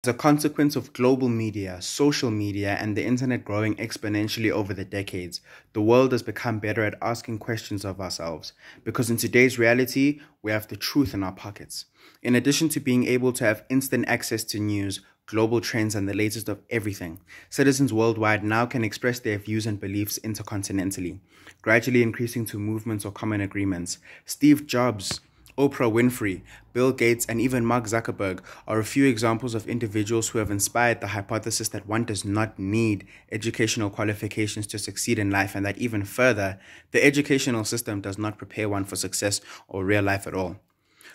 As a consequence of global media, social media, and the internet growing exponentially over the decades, the world has become better at asking questions of ourselves. Because in today's reality, we have the truth in our pockets. In addition to being able to have instant access to news, global trends, and the latest of everything, citizens worldwide now can express their views and beliefs intercontinentally, gradually increasing to movements or common agreements. Steve Jobs, Oprah Winfrey, Bill Gates, and even Mark Zuckerberg are a few examples of individuals who have inspired the hypothesis that one does not need educational qualifications to succeed in life, and that even further, the educational system does not prepare one for success or real life at all.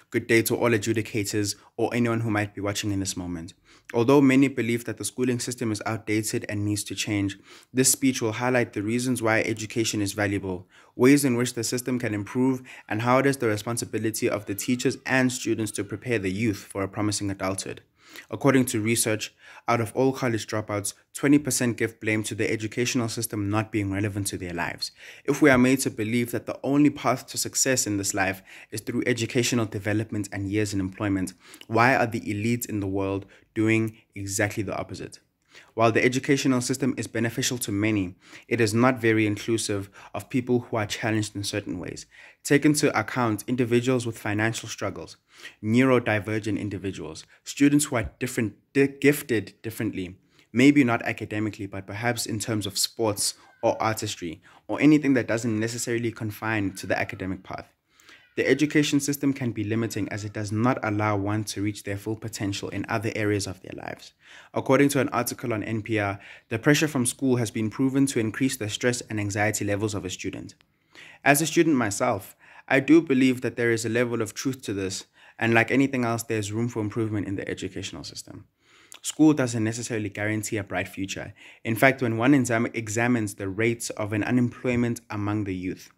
Good day to all adjudicators or anyone who might be watching in this moment. Although many believe that the schooling system is outdated and needs to change, this speech will highlight the reasons why education is valuable, ways in which the system can improve, and how it is the responsibility of the teachers and students to prepare the youth for a promising adulthood. According to research, out of all college dropouts, 20% give blame to the educational system not being relevant to their lives. If we are made to believe that the only path to success in this life is through educational development and years in employment, why are the elites in the world doing exactly the opposite? While the educational system is beneficial to many, it is not very inclusive of people who are challenged in certain ways. Take into account individuals with financial struggles, neurodivergent individuals, students who are gifted differently, maybe not academically, but perhaps in terms of sports or artistry, or anything that doesn't necessarily confine to the academic path. The education system can be limiting as it does not allow one to reach their full potential in other areas of their lives. According to an article on NPR, the pressure from school has been proven to increase the stress and anxiety levels of a student. As a student myself, I do believe that there is a level of truth to this, and like anything else, there's room for improvement in the educational system. School doesn't necessarily guarantee a bright future. In fact, when one examines the rates of an unemployment among the youth,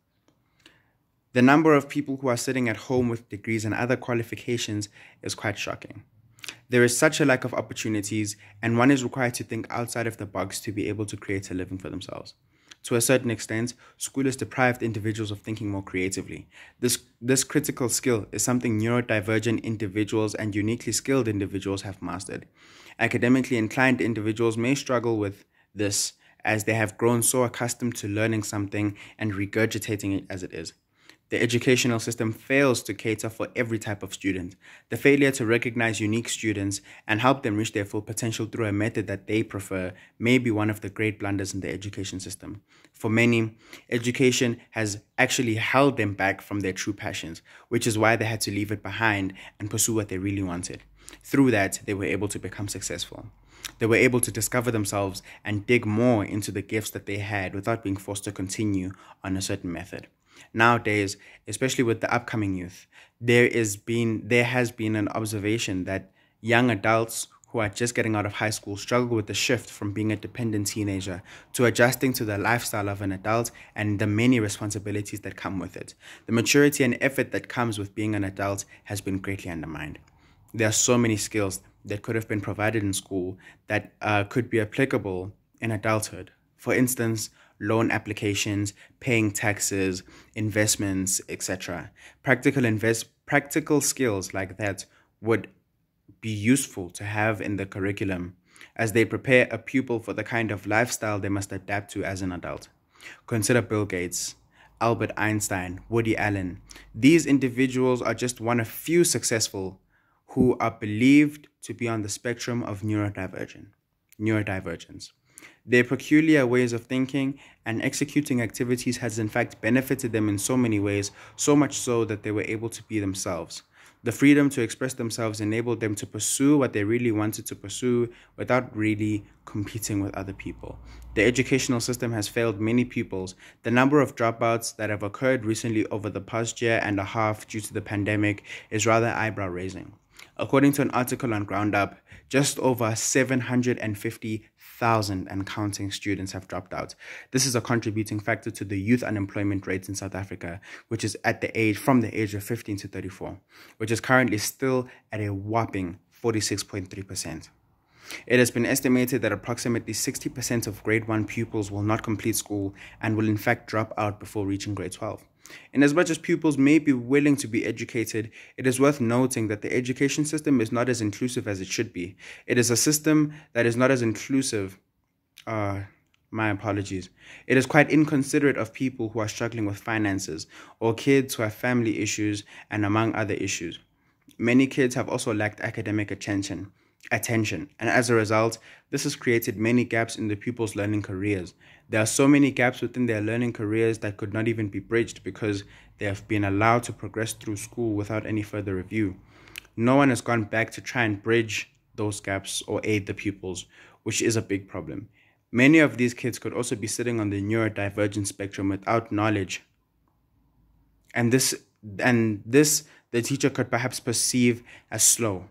the number of people who are sitting at home with degrees and other qualifications is quite shocking. There is such a lack of opportunities, and one is required to think outside of the box to be able to create a living for themselves. To a certain extent, school has deprived individuals of thinking more creatively. This critical skill is something neurodivergent individuals and uniquely skilled individuals have mastered. Academically inclined individuals may struggle with this as they have grown so accustomed to learning something and regurgitating it as it is. The educational system fails to cater for every type of student. The failure to recognize unique students and help them reach their full potential through a method that they prefer may be one of the great blunders in the education system. For many, education has actually held them back from their true passions, which is why they had to leave it behind and pursue what they really wanted. Through that, they were able to become successful. They were able to discover themselves and dig more into the gifts that they had without being forced to continue on a certain method. Nowadays, especially with the upcoming youth, there has been an observation that young adults who are just getting out of high school struggle with the shift from being a dependent teenager to adjusting to the lifestyle of an adult and the many responsibilities that come with it. The maturity and effort that comes with being an adult has been greatly undermined. There are so many skills that could have been provided in school that could be applicable in adulthood. For instance, loan applications, paying taxes, investments, etc. Practical skills like that would be useful to have in the curriculum as they prepare a pupil for the kind of lifestyle they must adapt to as an adult. Consider Bill Gates, Albert Einstein, Woody Allen. These individuals are just one of few successful who are believed to be on the spectrum of neurodivergence. Their peculiar ways of thinking and executing activities has in fact benefited them in so many ways, so much so that they were able to be themselves. The freedom to express themselves enabled them to pursue what they really wanted to pursue without really competing with other people. The educational system has failed many pupils. The number of dropouts that have occurred recently over the past year and a half due to the pandemic is rather eyebrow-raising. According to an article on GroundUp, just over 750,000 and counting students have dropped out. This is a contributing factor to the youth unemployment rate in South Africa, which is from the age of 15 to 34, which is currently still at a whopping 46.3%. It has been estimated that approximately 60% of grade 1 pupils will not complete school and will in fact drop out before reaching grade 12. In as much as pupils may be willing to be educated, it is worth noting that the education system is not as inclusive as it should be. It is a system that is not as inclusive. My apologies. It is quite inconsiderate of people who are struggling with finances or kids who have family issues and among other issues. Many kids have also lacked academic attention, and as a result, this has created many gaps in the pupils' learning careers. There are so many gaps within their learning careers that could not even be bridged because they have been allowed to progress through school without any further review. No one has gone back to try and bridge those gaps or aid the pupils, which is a big problem. Many of these kids could also be sitting on the neurodivergent spectrum without knowledge. And this the teacher could perhaps perceive as slow,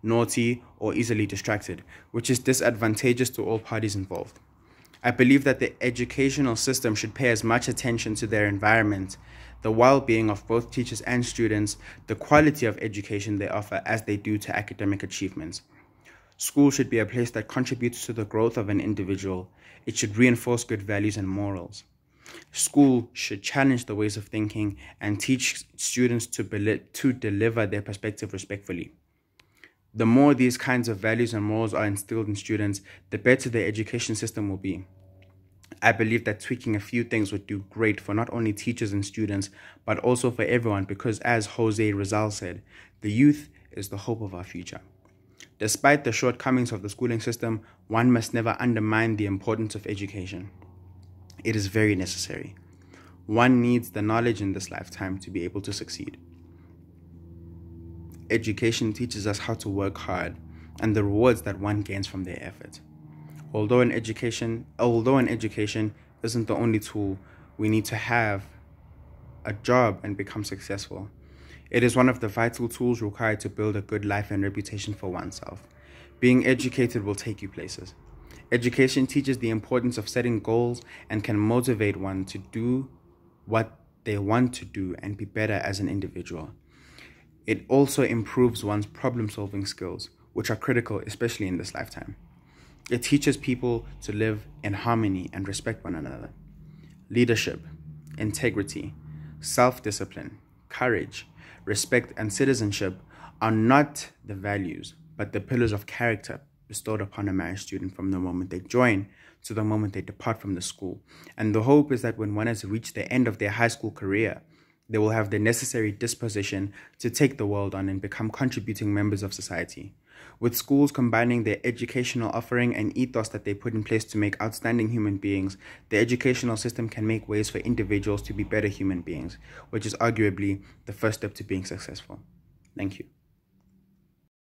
naughty, or easily distracted, which is disadvantageous to all parties involved. I believe that the educational system should pay as much attention to their environment, the well-being of both teachers and students, the quality of education they offer as they do to academic achievements. School should be a place that contributes to the growth of an individual. It should reinforce good values and morals. School should challenge the ways of thinking and teach students to deliver their perspective respectfully. The more these kinds of values and morals are instilled in students, the better the education system will be. I believe that tweaking a few things would do great for not only teachers and students, but also for everyone because, as Jose Rizal said, the youth is the hope of our future. Despite the shortcomings of the schooling system, one must never undermine the importance of education. It is very necessary. One needs the knowledge in this lifetime to be able to succeed. Education teaches us how to work hard and the rewards that one gains from their effort. Although an education isn't the only tool we need to have a job and become successful, it is one of the vital tools required to build a good life and reputation for oneself. Being educated will take you places. Education teaches the importance of setting goals and can motivate one to do what they want to do and be better as an individual. It also improves one's problem-solving skills, which are critical, especially in this lifetime. It teaches people to live in harmony and respect one another. Leadership, integrity, self-discipline, courage, respect, and citizenship are not the values, but the pillars of character bestowed upon a Marist student from the moment they join to the moment they depart from the school. And the hope is that when one has reached the end of their high school career, they will have the necessary disposition to take the world on and become contributing members of society. With schools combining their educational offering and ethos that they put in place to make outstanding human beings, the educational system can make ways for individuals to be better human beings, which is arguably the first step to being successful. Thank you.